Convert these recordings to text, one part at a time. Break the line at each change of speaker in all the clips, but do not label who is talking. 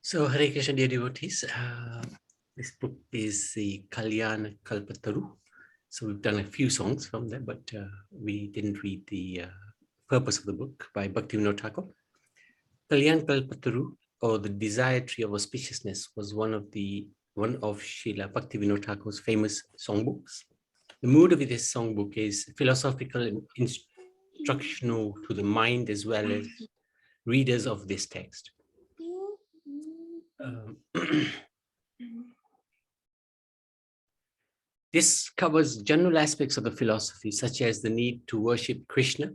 So, Hare Krishna, dear devotees. This book is the Kalyana Kalpataru. So, we've done a few songs from there, but we didn't read the purpose of the book by Bhaktivinod Thakur. Kalyana Kalpataru, or the Desired Tree of Auspiciousness, was one of Srila Bhaktivinod Thakur's famous songbooks. The mood of this songbook is philosophical and instructional to the mind as well as readers of this text. This covers general aspects of the philosophy, such as the need to worship Krishna,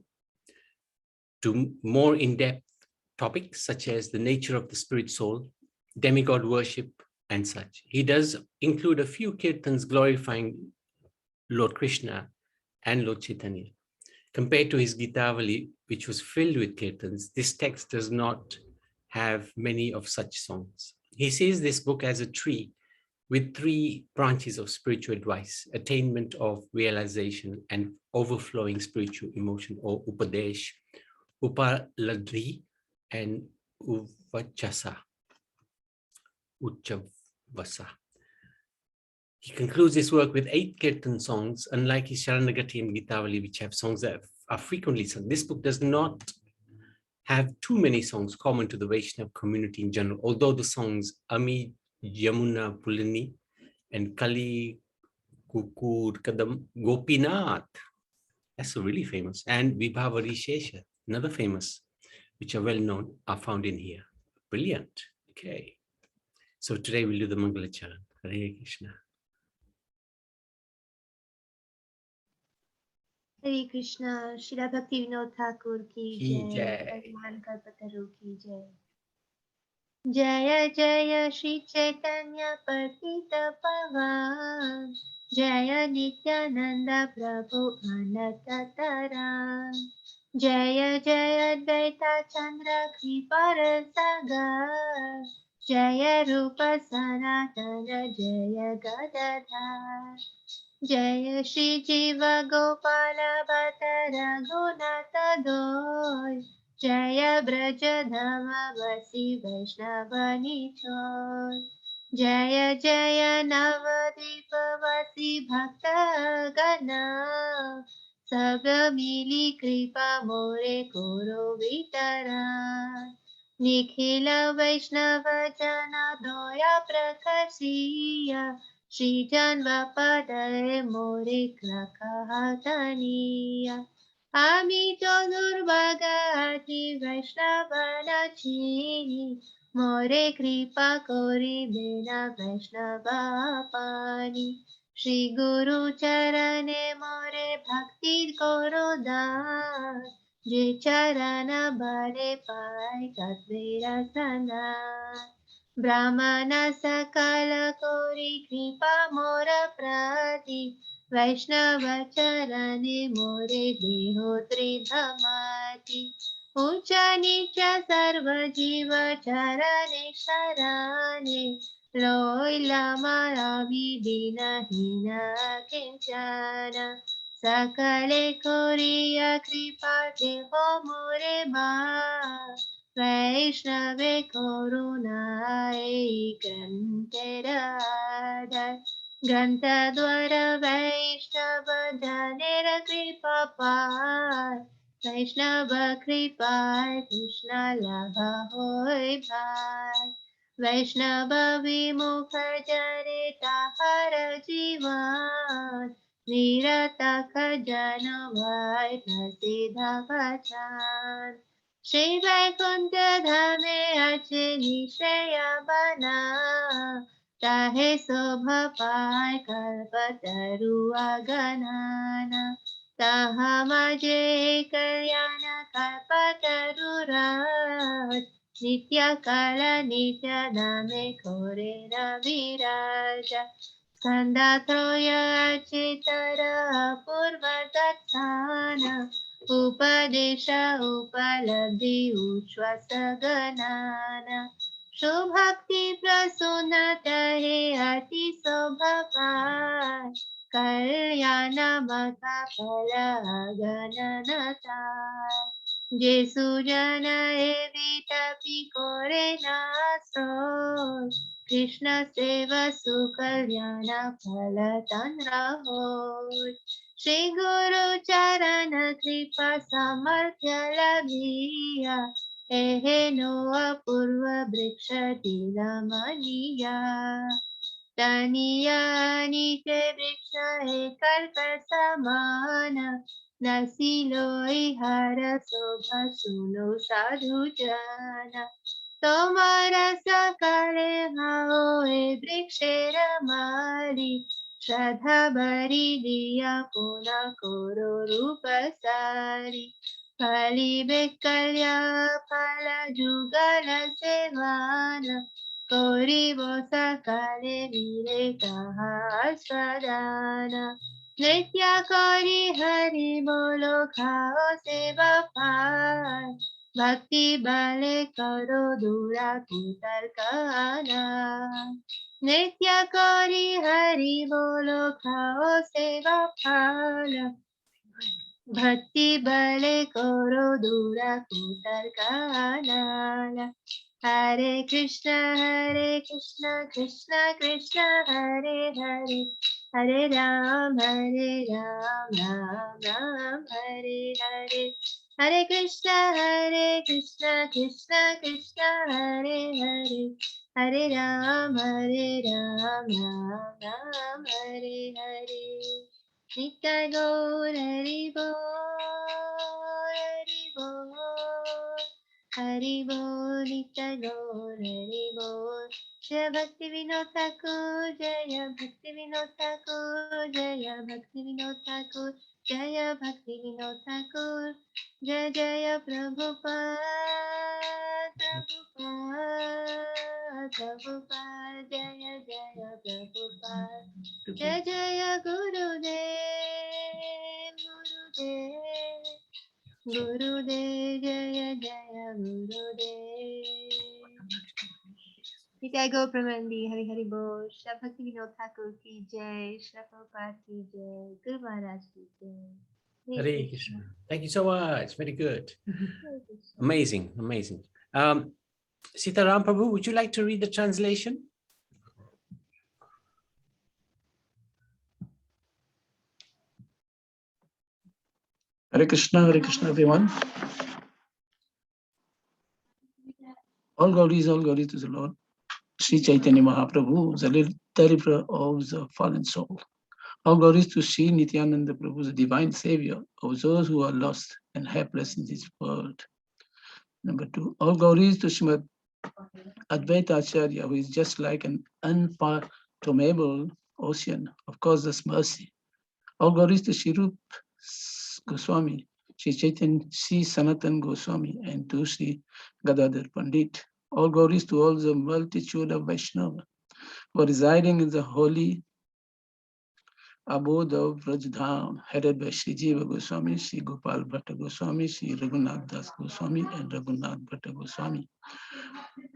to more in-depth topics, such as the nature of the spirit soul, demigod worship, and such. He does include a few kirtans glorifying Lord Krishna and Lord Chaitanya. Compared to his Gitavali, which was filled with kirtans, this text does not have many of such songs. He sees this book as a tree with three branches of spiritual advice: attainment of realization and overflowing spiritual emotion, or upadesh, upaladhi, and uchavasa. He concludes his work with 8 kirtan songs, unlike his Sharanagati and Gitavali, which have songs that are frequently sung. This book does not have too many songs common to the Vaishnava community in general, although the songs Ami Yamuna Pulini and Kali Kukur Kadam Gopinath, that's really famous, and Vibhavari Shesha, another famous, which are well known, are found in here. Brilliant. Okay. So today we'll do the Mangalacharan. Hare Krishna.
Hare Krishna, Shri Bhaktivinod Thakur ki jai, Bhagwan Kalpataru ki jai. Jaya Jaya Shri Chaitanya Patita Pavan, Jaya Nityananda Prabhu Anatataram, Jaya Jaya Dvaita Chandra Kripara Sagar, Jaya Rupa Sanatana Jaya Gadadhar, Jaya Shri Jiva Gopala Bhatta Raghunatha Doy, Jaya Braja Dhama Vasi Vaishnavani Choy, Jaya Jaya Navadipa Vasi Bhakta Gana, Sabda Mili Kripa More Koro Vitara, Nikhila Vaishnava Jana Doya Prakasiya, Shri Janva Padare More Krakahataniya. Ami to Durbagati Vaishnavana Chini, More Kripa Kori Bena Vaishnava Pani. Shri Guru Charane More Bhakti Koro Das, Je Charana Bale Pai Tatvira Sana. Brahmana Sakala Kori Kripa Mora Prati, Vaishnava Charane More Dehotri Dhamati, Ucha Nicha Sarva Jiva Charane Sharane, Loi Lama Avidina Hina Kinchana, Sakale Koriya Kripa Deho More Ba, Vaishnave Karunai Grantarada, Grantadwara Vaishnava Dhanera Kripa Pai, Vaishnava Kripa Krishna Labha Hoi Bhai, Vaishnava Vimukha Jane Tahara Jivan, Nirata Khajana Vai Prasidha Vachan, Shri Vaikuntha Dhame Ache Nishaya Bana, Chahe Sobha Pai Kalpataru Aganana, Taha Maje Kalyana Kalpataru Raj, Nitya Kala Nitya Dame Kore Viraja, Skanda Troya Chitara Purva Tattana, Upadesha Upalabdhi Uchvasa Ganana, Shubhakti Prasunata He Ati Sobhapai, Kalyana Mata Pala Gananata, Jesu Jana Evita Pikore soul. Krishna seva sukalyana palatan raho. Shri Guru Charana Kripa Samarthya Labhiya. Ehe no apurva briksha tilamaniya. Taniya nite briksha he kalpa samana. Nasilo ihara sobha suno sadhu jana. Tomara sakale hao e brikshera mali. Shraddha bari diya puna koro rupa sari. Pali bekalya pala jugala sevana. Kori bosa kale vire kaha aswadana. Nitya kori hari bolo khao seva pal. Bhakti bale karo dura kutar kana. Nitya kori hari bolo khao seva phala. Bhakti bale koro dura kutar kana. Hare Krishna, Krishna Krishna, Hare Hare, Hare Ram, Ram Ram, Hare Hare. Hare Krishna, Krishna Krishna, Hare Hare, Hare Ram, Ram Ram, Hare Hare. Nitai Gaur Hari Bol, Hari Bol. Hari Bol, Nitai Gaur Hari Bol. Jaya Bhaktivinod Thakur, Jaya Bhaktivinod Thakur, Jaya Bhaktivinod Thakur, Jaya Bhaktivinod Thakur. Jaya Jaya Prabhupada, Prabhupada, Prabhupada, Jaya Jaya Prabhupada. Jaya Jaya Gurudev, Gurudev, Gurudev, Jaya Jaya Gurudev. Nitai Go Pramandi, Hari Hari Bol, Shri Bhaktivinod Thakur ki Jai, Shri Prabhupada ki Jai, Guru Maharaj ki Jai.
Hare Krishna. Thank you so much. Very good. Amazing, amazing. Sitaram Prabhu, would you like to read the translation?
Hare Krishna, everyone. All glories to the Lord. Sri Chaitanya Mahaprabhu, the deliverer of the fallen soul. All glories to Sri Nityananda Prabhu, the divine savior of those who are lost and helpless in this world. Number 2, all glories to Srimad Advaita Acharya, who is just like an unfathomable ocean of causeless mercy. All glories to Sri Rup Goswami, Sri Chaitanya, Sri Sanatan Goswami, and to Sri Gadadhar Pandit. All glories to all the multitude of Vaishnava who are residing in the holy abode of Rajdham, headed by Sri Jiva Goswami, Sri Gopal Bhatta Goswami, Sri Raghunath Das Goswami, and Raghunath Bhatta Goswami.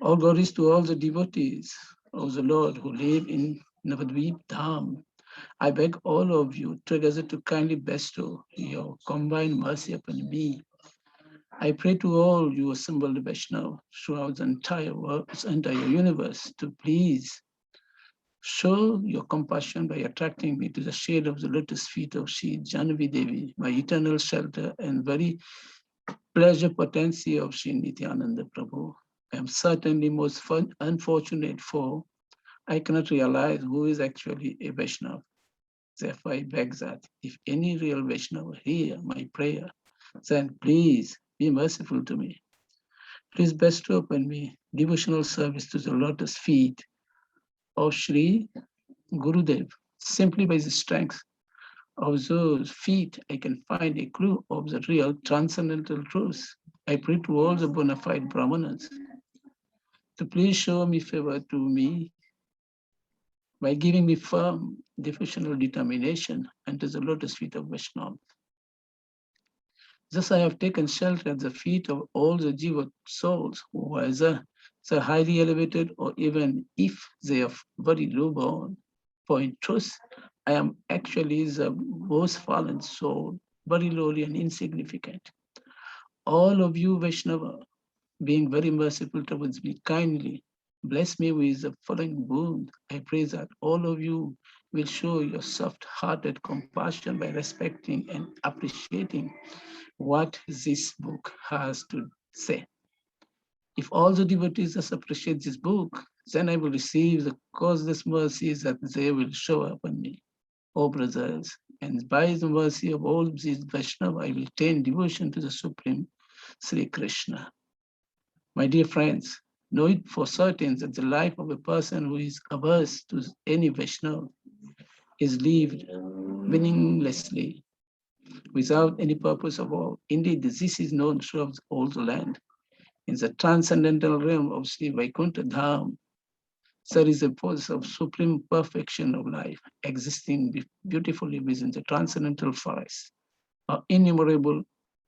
All glories to all the devotees of the Lord who live in Navadvip Dham. I beg all of you together to kindly bestow your combined mercy upon me. I pray to all you assembled Vaishnava throughout the entire world, this entire universe, to please show your compassion by attracting me to the shade of the lotus feet of Sri Janavi Devi, my eternal shelter and very pleasure potency of Sri Nityananda Prabhu. I am certainly most unfortunate, for I cannot realize who is actually a Vaishnava. Therefore, I beg that if any real Vaishnava hear my prayer, then please be merciful to me. Please bestow upon me devotional service to the lotus feet of Sri Gurudev. Simply by the strength of those feet, I can find a clue of the real transcendental truth. I pray to all the bona fide Brahmanas to please show me favor to me by giving me firm devotional determination and to the lotus feet of Vaishnava. Thus I have taken shelter at the feet of all the Jiva souls who are either highly elevated or even if they are very low born. For in truth, I am actually the most fallen soul, very lowly and insignificant. All of you Vaishnava, being very merciful towards me, kindly bless me with the following boon. I pray that all of you will show your soft-hearted compassion by respecting and appreciating what this book has to say. If all the devotees just appreciate this book, then I will receive the causeless mercies that they will show upon me. O brothers, and by the mercy of all these Vaishnava, I will attain devotion to the Supreme Sri Krishna. My dear friends, know it for certain that the life of a person who is averse to any Vaishnava is lived meaninglessly, without any purpose of all. Indeed, this is known throughout all the land. In the transcendental realm of Sri Vaikuntha Dham, there is a force of supreme perfection of life existing beautifully within the transcendental forest, are innumerable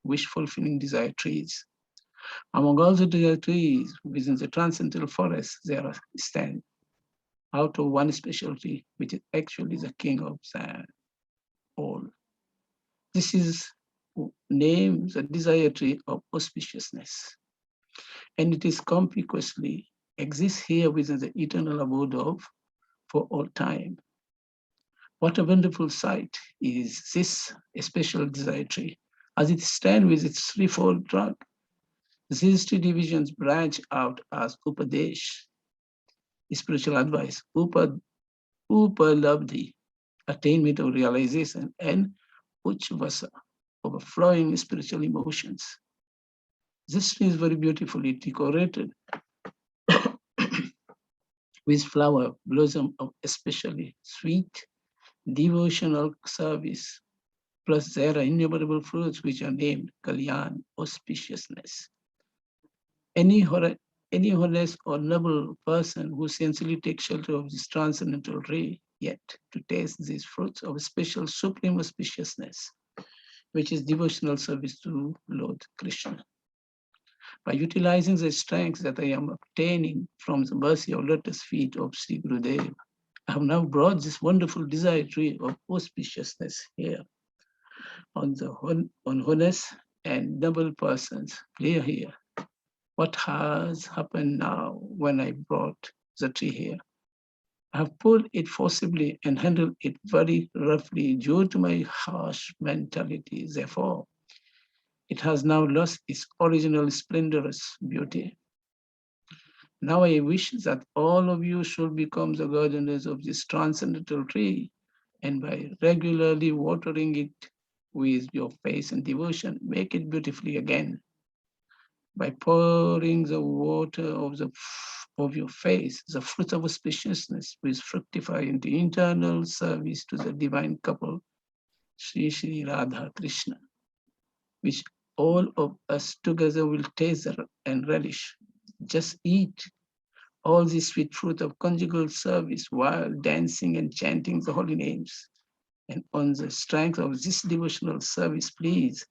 wish-fulfilling desire trees. Among all the desire trees within the transcendental forest, there stand out of one specialty, which is actually the king of them all. This is named the desire tree of auspiciousness, and it is conspicuously exists here within the eternal abode of for all time. What a wonderful sight is this special desire tree, as it stands with its threefold trunk. These three divisions branch out as Upadesh, spiritual advice, Upalabdhi, attainment of realization, and Uchvasa, overflowing spiritual emotions. This tree is very beautifully decorated with flower blossom of especially sweet devotional service. Plus, there are innumerable fruits which are named Kalyana, auspiciousness. Any honest or noble person who sincerely takes shelter of this transcendental ray, yet to taste these fruits of special supreme auspiciousness, which is devotional service to Lord Krishna. By utilizing the strength that I am obtaining from the mercy of lotus feet of Sri Gurudev, I have now brought this wonderful desire tree of auspiciousness here on honest and noble persons. Clear here. What has happened now when I brought the tree here? I have pulled it forcibly and handled it very roughly due to my harsh mentality. Therefore, it has now lost its original splendorous beauty. Now I wish that all of you should become the gardeners of this transcendental tree, and by regularly watering it with your faith and devotion, make it beautifully again. By pouring the water of your face, the fruit of auspiciousness will fructify into internal service to the divine couple, Sri Sri Radha Krishna, which all of us together will taste and relish. Just eat all the sweet fruit of conjugal service while dancing and chanting the holy names. And on the strength of this devotional service, please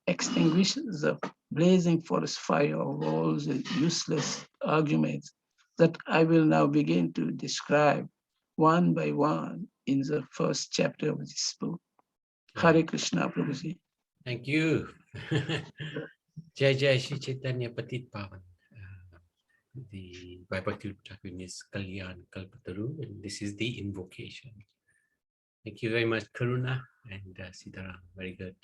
extinguish the blazing forest fire of all the useless arguments that I will now begin to describe one by one in the first chapter of this book. Hare Krishna, Prabhuji.
Thank you. Jai Jai Shri Chaitanya Patit Pavan. The by Bhaktivinod Thakur is Kalyana Kalpataru, and this is the invocation. Thank you very much, Karuna and Sitaram. Very good.